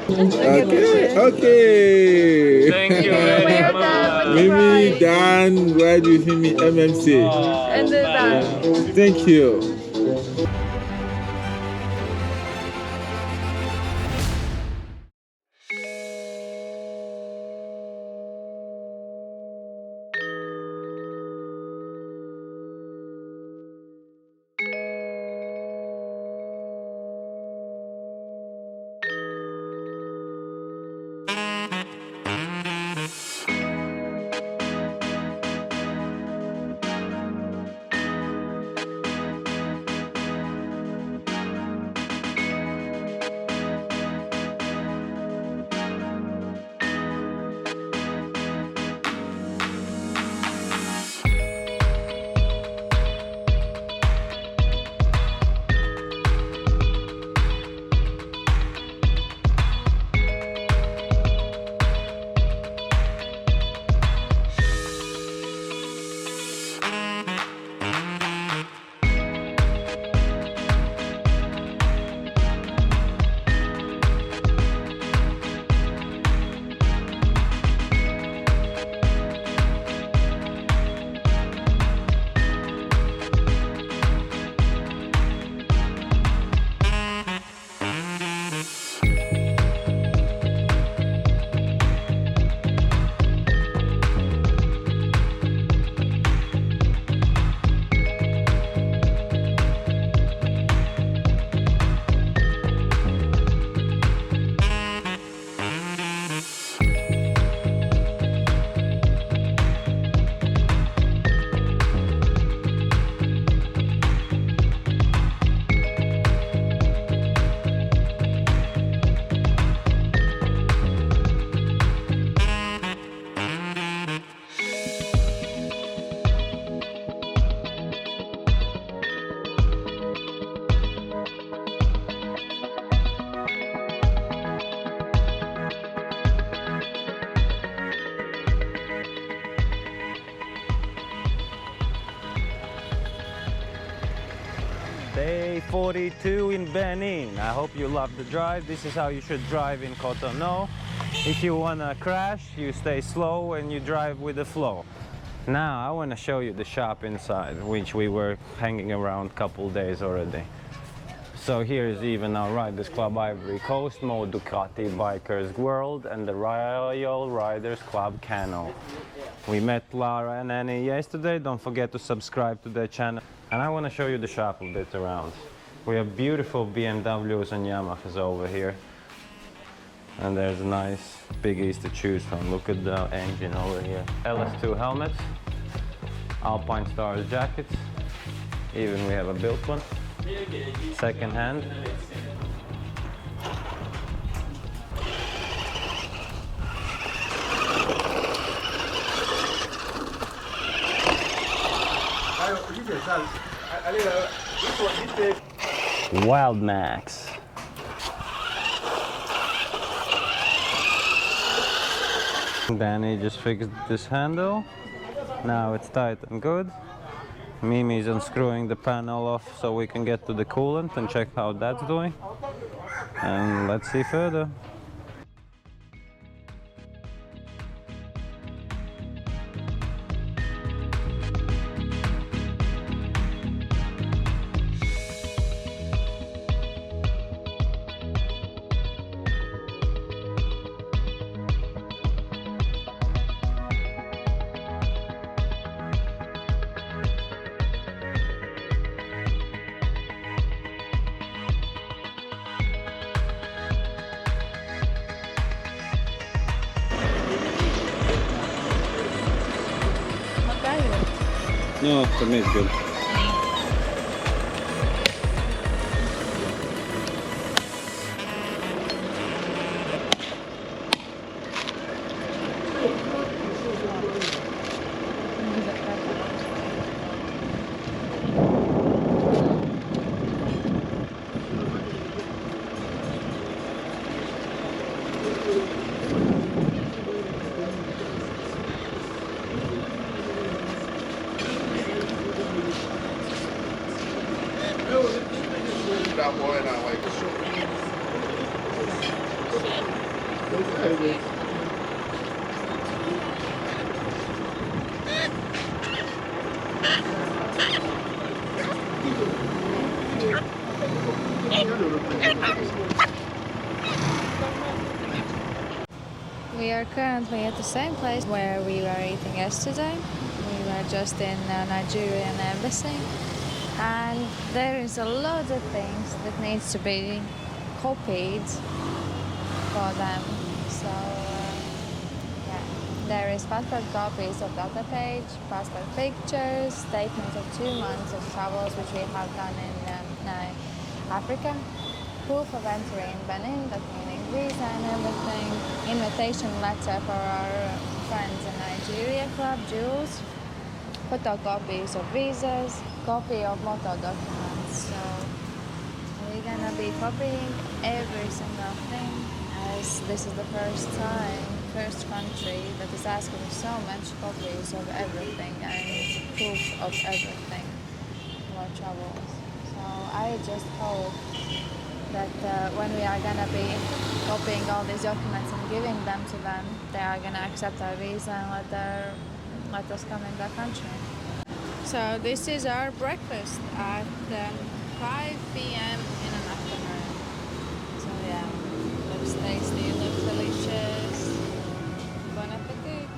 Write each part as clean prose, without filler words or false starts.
Okay, okay. Thank you very much. Mimi, Dan, why do you see me? MMC. And then Thank you. Day 42 in Benin. I hope you love the drive. This is how you should drive in Cotonou. If you want to crash, you stay slow and you drive with the flow. Now I want to show you the shop inside, which we were hanging around a couple days already. So here is even our Riders Club Ivory Coast, Mo Ducati Bikers World, and the Royal Riders Club Cano. We met Lara and Annie yesterday. Don't forget to subscribe to their channel. And I want to show you the shop a bit around. We have beautiful BMWs and Yamahas over here. And there's nice biggies to choose from. Look at the engine over here. LS2 helmets, Alpine Stars jackets. Even we have a built one. Second hand. Wild Max. Danny just fixed this handle. Now it's tight and good. Mimi's unscrewing the panel off so we can get to the coolant and check how that's doing. And let's see further. No, for me it's good. We are currently at the same place where we were eating yesterday. We were just in Nigerian embassy, and there is a lot of things that needs to be copied for them. So yeah, there is passport copies of data page, passport pictures, statements of 2 months of travels which we have done in Africa, proof of entry in Benin, that meaning visa and everything, invitation letter for our friends in Nigeria club, Jules, photocopies of visas, copy of motor documents. So we're gonna be copying every single thing, as this is the first country that is asking so much copies of everything and proof of everything about travels. So I just hope that when we are gonna be copying all these documents and giving them to them, they are gonna accept our visa and let us come in their country. So this is our breakfast at 5 p.m. in an afternoon. So yeah, looks tasty, looks delicious. Bon appetit!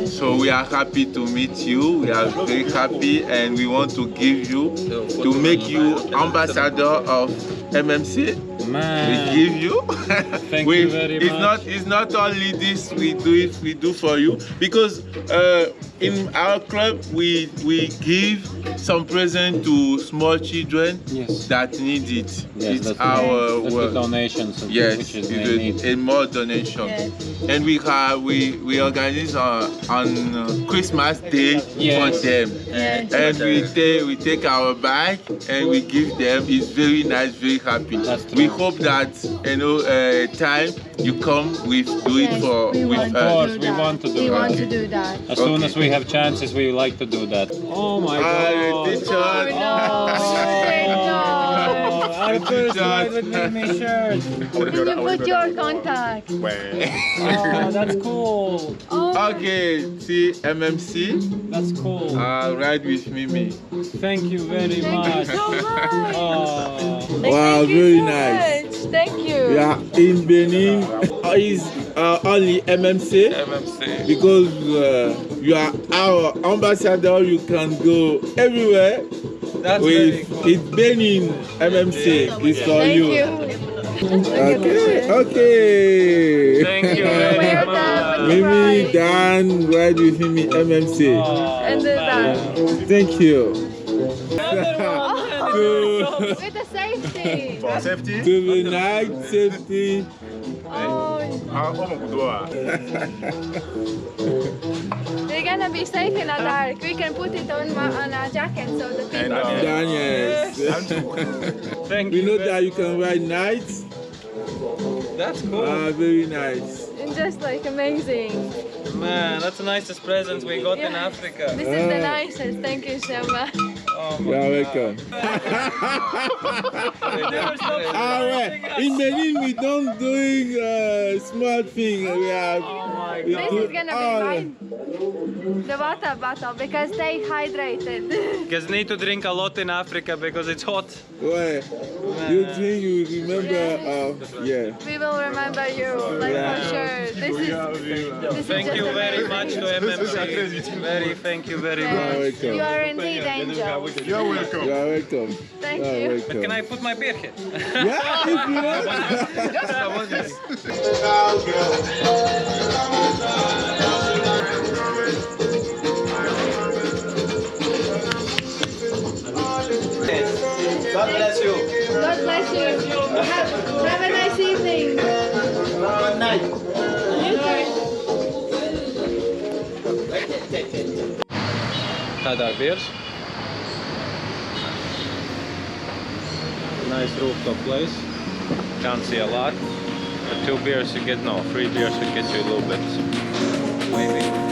So we are happy to meet you. We are very happy, and we want to give you, to make you ambassador of MMC. Man, We give you. thank you very much. It's not only this we do for you, because in our club we give some present to small children Yes. that need it. Yes, It's that's our that's the work. donations, Yes, which is they need. a more donation. Yes. And we organize on Christmas Day Yes. for them. Yes. And we take our bag and we give them. It's very nice, very happy. That's true. We hope that time you come, we do it Yes, for we with want to Of course, do we that. want to do We that. want to do that. As soon Okay. as we have chances, we like to do that. Oh my god! teacher. Oh no! Our first ride with Mimi shirt. Can you put your contact? Oh, that's cool. Oh, Okay, see MMC. That's cool. Ride with Mimi. Thank you very thank much. you so much. Oh. Wow, Thank you very so nice. much. Thank you. We are in Benin. Is only MMC. MMC. Because you are our ambassador, you can go everywhere. That's With very cool. it's Benin MMC. It's for Thank you. you. Okay, okay. Thank you Wear very them much. with Mimi, pride. Dan, ride with Mimi MMC. Oh, And do that. Thank you. With the safety. For safety. To the night safety. Oh, we're gonna be safe in the dark. We can put it on our jacket so the people. And, Dan, yes. Thank We you. know that you can ride nights. That's cool. Very nice. And just like amazing. Man, that's the nicest presents we got in Yeah. Africa. This is the nicest. Thank you so much. Oh You are welcome. In Benin, we don't doing small thing. We have. This is gonna be mine. The water bottle because stay hydrated. Because need to drink a lot in Africa because it's hot. Well, you drink, you remember. Yeah. We will remember you, like for sure. This is Thank just you very amazing. much to MMC. Thank you very much. welcome. You are indeed angels. You are welcome. Thank You are you. welcome. Can I put my beer here? Yeah, if you want. God bless you. God bless you. Have a nice evening. Good night. Had our beers. Nice rooftop place. Can't see a lot. But 2 beers you get, no, 3 beers you get you a little bit. Maybe.